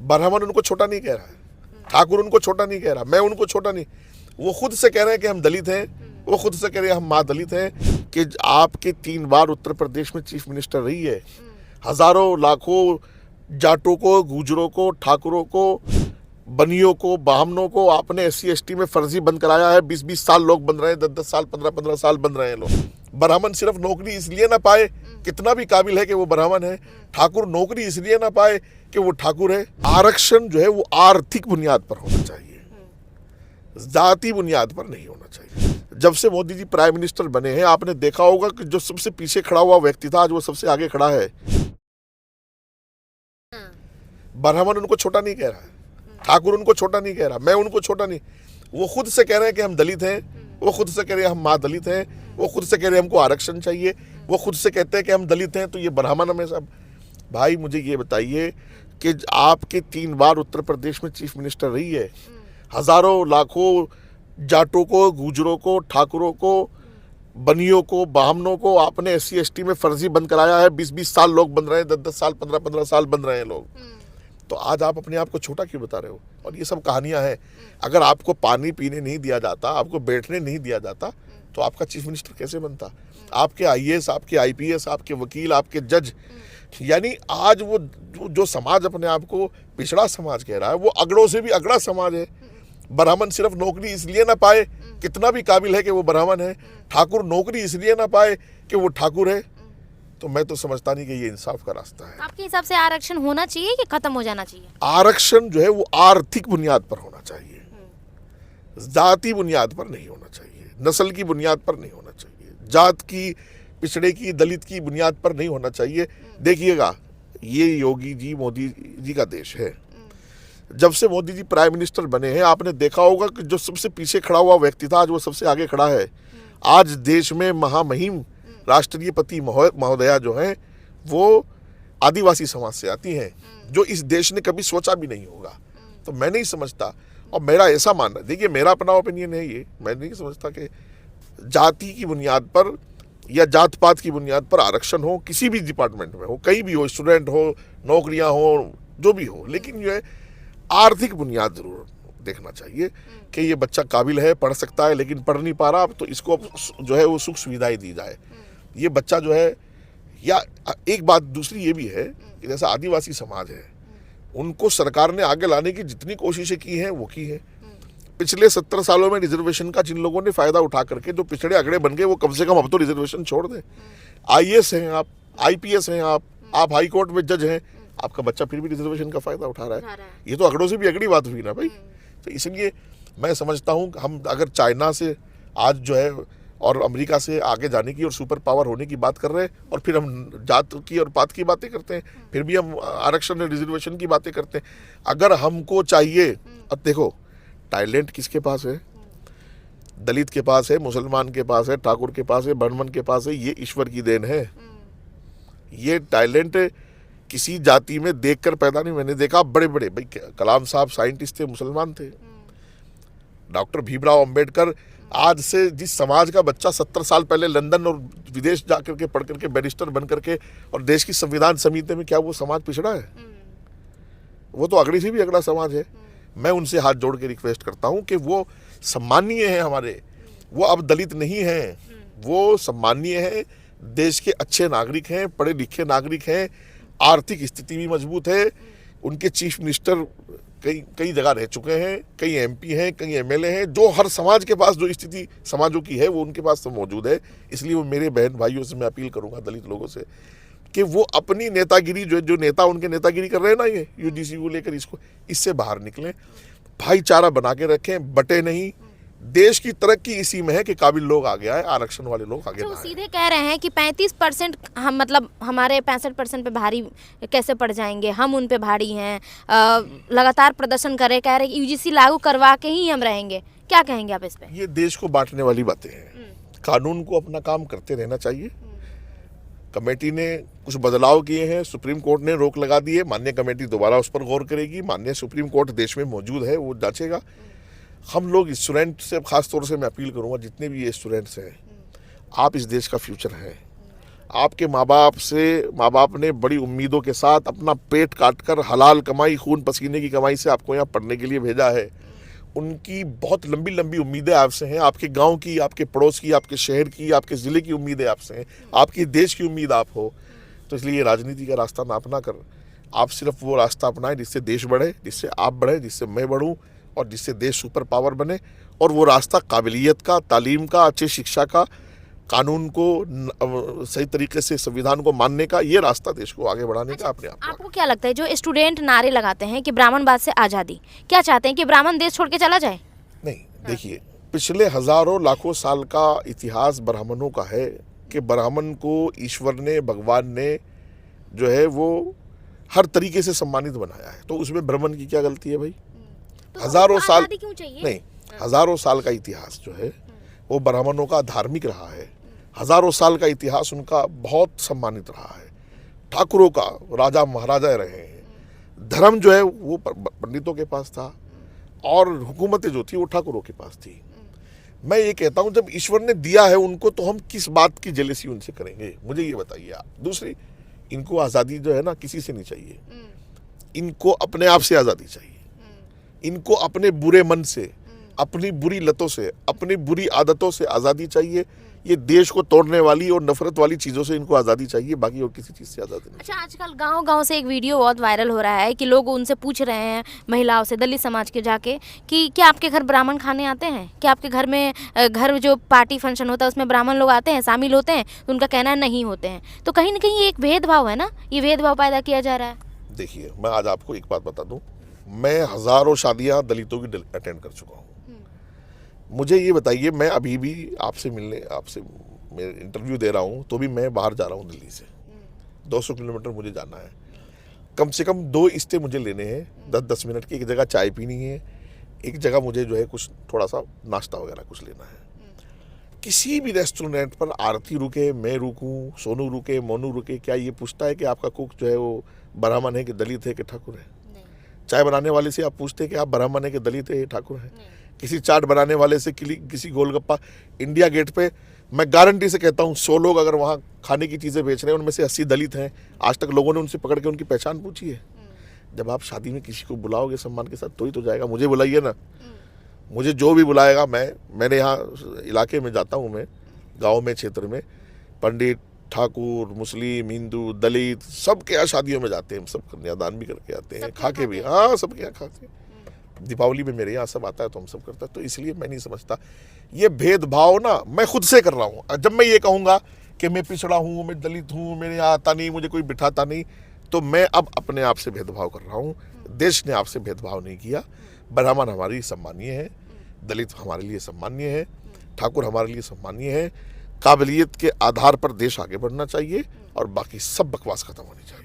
ब्राह्मण उनको छोटा नहीं कह रहा है, ठाकुर उनको छोटा नहीं कह रहा, मैं उनको छोटा नहीं, वो खुद से कह रहे हैं कि हम दलित हैं, वो खुद से कह रहे हैं हम माँ दलित हैं। कि आपके 3 बार उत्तर प्रदेश में चीफ मिनिस्टर रही है, हजारों लाखों जाटों को, गुजरों को, ठाकुरों को, बनियों को, बामनों को आपने SC ST में फर्जी बंद कराया है। 20-20 साल लोग बन रहे हैं, 10-10 साल, 15-15 साल बन रहे हैं लोग। ब्राह्मण सिर्फ नौकरी इसलिए ना पाए, कितना भी काबिल है कि वो ब्राह्मण है। ठाकुर नौकरी इसलिए ना पाए कि वो ठाकुर है। आरक्षण जो है वो आर्थिक बुनियाद पर होना चाहिए, जाति बुनियाद पर नहीं होना चाहिए। जब से मोदी जी प्राइम मिनिस्टर बने हैं, आपने देखा होगा कि जो सबसे पीछे खड़ा हुआ व्यक्ति था, आज वो सबसे आगे खड़ा है। ब्राह्मण उनको छोटा नहीं कह रहा है, ठाकुर उनको छोटा नहीं कह रहा, मैं उनको छोटा नहीं, वो खुद से कह रहे हैं कि हम दलित हैं, वो खुद से कह रहे हैं हम माँ दलित हैं, वो खुद से कह रहे हैं हमको आरक्षण चाहिए, वो खुद से कहते हैं कि हम दलित हैं, तो ये ब्राह्मण हमें सब। भाई मुझे ये बताइए कि आपके 3 बार उत्तर प्रदेश में चीफ मिनिस्टर रही है, हजारों लाखों जाटों को, गुजरों को, ठाकुरों को, बनियों को, बामनों को आपने SC ST में फर्जी बंद कराया है। 20-20 साल लोग बन रहे हैं, 10-10 साल, 15-15 साल बन रहे हैं लोग। तो आज आप अपने आप को छोटा क्यों बता रहे हो? और ये सब कहानियां हैं। अगर आपको पानी पीने नहीं दिया जाता, आपको बैठने नहीं दिया जाता, तो आपका चीफ मिनिस्टर कैसे बनता? आपके IAS, आपके IPS, आपके वकील, आपके जज, यानी आज वो जो समाज अपने आप को पिछड़ा समाज कह रहा है, वो अगड़ों से भी अगड़ा समाज है। ब्राह्मण सिर्फ नौकरी इसलिए ना पाए, कितना भी काबिल है कि वो ब्राह्मण है। ठाकुर नौकरी इसलिए ना पाए कि वो ठाकुर है। तो मैं तो समझता नहीं कि ये इंसाफ का रास्ता है। आपके हिसाब से आरक्षण होना चाहिए कि खत्म हो जाना चाहिए? आरक्षण जो है वो आर्थिक बुनियाद पर होना चाहिए, जाति बुनियाद पर नहीं होना चाहिए, नस्ल की बुनियाद पर नहीं होना चाहिए, जात की, पिछड़े की, दलित की बुनियाद पर नहीं होना चाहिए। देखिएगा, ये योगी जी, मोदी जी का देश है। जब से मोदी जी प्राइम मिनिस्टर बने हैं, आपने देखा होगा कि जो सबसे पीछे खड़ा हुआ व्यक्ति था, आज वो सबसे आगे खड़ा है। आज देश में महामहिम राष्ट्रीयपति महोदया जो हैं, वो आदिवासी समाज से आती हैं, जो इस देश ने कभी सोचा भी नहीं होगा। तो मैं नहीं समझता, और मेरा ऐसा मानना, देखिए मेरा अपना ओपिनियन है ये, मैं नहीं समझता कि जाति की बुनियाद पर या जात पात की बुनियाद पर आरक्षण हो, किसी भी डिपार्टमेंट में हो, कहीं भी हो, स्टूडेंट हो, नौकरियां हो, जो भी हो। लेकिन जो है आर्थिक बुनियाद जरूर देखना चाहिए कि ये बच्चा काबिल है, पढ़ सकता है, लेकिन पढ़ नहीं पा रहा, तो इसको जो है वो सुख सुविधाएं दी जाए। ये बच्चा जो है, या एक बात दूसरी ये भी है कि जैसा आदिवासी समाज है, उनको सरकार ने आगे लाने की जितनी कोशिशें की हैं वो की है। पिछले 70 सालों में रिजर्वेशन का जिन लोगों ने फायदा उठा करके जो पिछड़े अगड़े बन गए, वो कम से कम अब तो रिजर्वेशन छोड़ दें। IAS हैं आप, IPS हैं आप हाई कोर्ट में जज हैं, आपका बच्चा फिर भी रिजर्वेशन का फायदा उठा रहा है। ये तो अगड़ों से भी अगड़ी बात हुई ना भाई। तो इसलिए मैं समझता हूँ हम अगर चाइना से आज जो है और अमेरिका से आगे जाने की और सुपर पावर होने की बात कर रहे हैं, और फिर हम जात की और पात की बातें करते हैं, फिर भी हम आरक्षण रिजर्वेशन की बातें करते हैं। अगर हमको चाहिए, अब देखो टैलेंट किसके पास है? दलित के पास है, मुसलमान के पास है, ठाकुर के पास है, ब्राह्मण के पास है। ये ईश्वर की देन है। ये टैलेंट किसी जाति में देखकर पैदा नहीं। मैंने देखा बड़े बड़े, भाई कलाम साहब साइंटिस्ट थे, मुसलमान थे। डॉक्टर भीमराव अंबेडकर, आज से जिस समाज का बच्चा 70 साल पहले लंदन और विदेश जाकर के पढ़ करके बैरिस्टर बन करके और देश की संविधान समिति में, क्या वो समाज पिछड़ा है? वो तो अगड़ी से भी अगड़ा समाज है। मैं उनसे हाथ जोड़ के रिक्वेस्ट करता हूं कि वो सम्मानीय हैं हमारे, वो अब दलित नहीं हैं, वो सम्मानीय हैं, देश के अच्छे नागरिक हैं, पढ़े लिखे नागरिक हैं, आर्थिक स्थिति भी मजबूत है। उनके चीफ मिनिस्टर कई जगह रह चुके हैं, कई MP हैं, कई MLA हैं। जो हर समाज के पास जो स्थिति समाजों की है वो उनके पास तो मौजूद है। इसलिए वो मेरे बहन भाइयों से मैं अपील करूंगा, दलित लोगों से, कि वो अपनी नेतागिरी, जो नेता उनके नेतागिरी कर रहे हैं ना, ये UGC को लेकर, इससे बाहर निकलें, भाईचारा बना के रखें, बटे नहीं। देश की तरक्की इसी में है कि काबिल लोग आगे आए, आरक्षण वाले लोग आगे ना आए। सीधे कह रहे हैं कि 35% हम, मतलब हमारे 65% पे भारी कैसे पड़ जाएंगे, हम उन पे भारी हैं, लगातार प्रदर्शन कह रहे UGC लागू करवा के ही हम रहेंगे। क्या कहेंगे आप इस पे? ये देश को बांटने वाली बातें हैं। कानून को अपना काम करते रहना चाहिए। कमेटी ने कुछ बदलाव किए हैं, सुप्रीम कोर्ट ने रोक लगा दी है, माननीय कमेटी दोबारा उस पर गौर करेगी। माननीय सुप्रीम कोर्ट देश में मौजूद है, वो जांचेगा। हम लोग स्टूडेंट से खास तौर से मैं अपील करूंगा, जितने भी ये स्टूडेंट्स हैं, आप इस देश का फ्यूचर हैं। आपके माँ बाप ने बड़ी उम्मीदों के साथ अपना पेट काटकर हलाल कमाई, खून पसीने की कमाई से आपको यहाँ पढ़ने के लिए भेजा है। उनकी बहुत लंबी लंबी उम्मीदें आपसे हैं, आपके गांव की, आपके पड़ोस की, आपके शहर की, आपके ज़िले की उम्मीदें आपसे हैं, आपकी देश की उम्मीद आप हो। तो इसलिए राजनीति का रास्ता ना अपना कर, आप सिर्फ वो रास्ता अपनाएं जिससे देश बढ़े, जिससे आप बढ़े, जिससे मैं बढ़ूं और जिससे देश सुपर पावर बने। और वो रास्ता काबिलियत का, तालीम का, अच्छी शिक्षा का, कानून को सही तरीके से, संविधान को मानने का, ये रास्ता देश को आगे बढ़ाने का अपने आप। आपको क्या लगता है जो स्टूडेंट नारे लगाते हैं कि ब्राह्मणवाद से आज़ादी, क्या चाहते हैं कि ब्राह्मण देश छोड़ के चला जाए? नहीं, देखिए, पिछले हजारों लाखों साल का इतिहास ब्राह्मणों का है कि ब्राह्मण को ईश्वर ने, भगवान ने जो है वो हर तरीके से सम्मानित बनाया है। तो उसमें ब्राह्मण की क्या गलती है भाई? तो हजारों साल क्यों चाहिए? नहीं, हजारों साल का इतिहास जो है वो ब्राह्मणों का धार्मिक रहा है। हजारों साल का इतिहास उनका बहुत सम्मानित रहा है। ठाकुरों का राजा महाराजा रहे हैं। धर्म जो है वो पंडितों के पास था और हुकूमतें जो थी वो ठाकुरों के पास थी। मैं ये कहता हूँ जब ईश्वर ने दिया है उनको तो हम किस बात की जेलसी उनसे करेंगे, मुझे ये बताइए आप। दूसरी, इनको आज़ादी जो है ना किसी से नहीं चाहिए, इनको अपने आप से आज़ादी चाहिए। इनको अपने बुरे मन से, अपनी बुरी लतों से, अपनी बुरी आदतों से आज़ादी चाहिए। ये देश को तोड़ने वाली और नफरत वाली चीज़ों से इनको आज़ादी चाहिए, बाकी और किसी चीज़ से आज़ादी नहीं। अच्छा, आजकल गांव-गांव से एक वीडियो बहुत वायरल हो रहा है कि लोग उनसे पूछ रहे हैं, महिलाओं से, दलित समाज के जाके, कि क्या आपके घर ब्राह्मण खाने आते हैं? क्या आपके घर में घर जो पार्टी फंक्शन होता है उसमें ब्राह्मण लोग आते हैं, शामिल होते हैं? तो उनका कहना है नहीं होते हैं। तो कहीं ना कहीं ये एक भेदभाव है ना, ये भेदभाव पैदा किया जा रहा है। देखिए, मैं आज आपको एक बात बता दूं, मैं हज़ारों शादियां दलितों की अटेंड कर चुका हूं। मुझे ये बताइए, मैं अभी भी आपसे मिलने, आपसे मैं इंटरव्यू दे रहा हूं तो भी मैं बाहर जा रहा हूं दिल्ली से, 200 किलोमीटर मुझे जाना है। कम से कम 2 रिश्ते मुझे लेने हैं 10-10 मिनट की। एक जगह चाय पीनी है, एक जगह मुझे जो है कुछ थोड़ा सा नाश्ता वगैरह कुछ लेना है। किसी भी रेस्टोरेंट पर आरती रुके, मैं रुकूं, सोनू रुके, मोनू रुके, क्या ये पूछता है कि आपका कुक जो है वो ब्राह्मण है कि दलित है कि ठाकुर है? चाय बनाने वाले से आप पूछते हैं कि आप ब्राह्मण है कि दलित है, ठाकुर है? किसी चाट बनाने वाले से, किसी गोलगप्पा, इंडिया गेट पे मैं गारंटी से कहता हूँ 100 लोग अगर वहाँ खाने की चीज़ें बेच रहे हैं, उनमें से 80 दलित हैं। आज तक लोगों ने उनसे पकड़ के उनकी पहचान पूछी है? जब आप शादी में किसी को बुलाओगे सम्मान के साथ तो ही तो जाएगा। मुझे बुलाइए ना, मुझे जो भी बुलाएगा, मैंने यहाँ इलाके में जाता हूँ, मैं गाँव में, क्षेत्र में, पंडित, ठाकुर, मुस्लिम, हिंदू, दलित, सबके यहाँ शादियों में जाते हैं, सब कन्यादान भी करके आते हैं, खा के भी। हाँ, सबके यहाँ खाते हैं। दीपावली में मेरे यहाँ सब आता है तो हम सब करते हैं। तो इसलिए मैं नहीं समझता ये भेदभाव ना, मैं खुद से कर रहा हूँ। जब मैं ये कहूँगा कि मैं पिछड़ा हूँ, मैं दलित हूँ, मेरे यहाँ आता नहीं, मुझे कोई बिठाता नहीं, तो मैं अब अपने आप से भेदभाव कर रहा हूँ। देश ने आपसे भेदभाव नहीं किया। ब्राह्मण हमारे लिए सम्मानीय है, दलित हमारे लिए सम्मानीय है, ठाकुर हमारे लिए सम्मानीय है। काबिलियत के आधार पर देश आगे बढ़ना चाहिए और बाकी सब बकवास खत्म होनी चाहिए।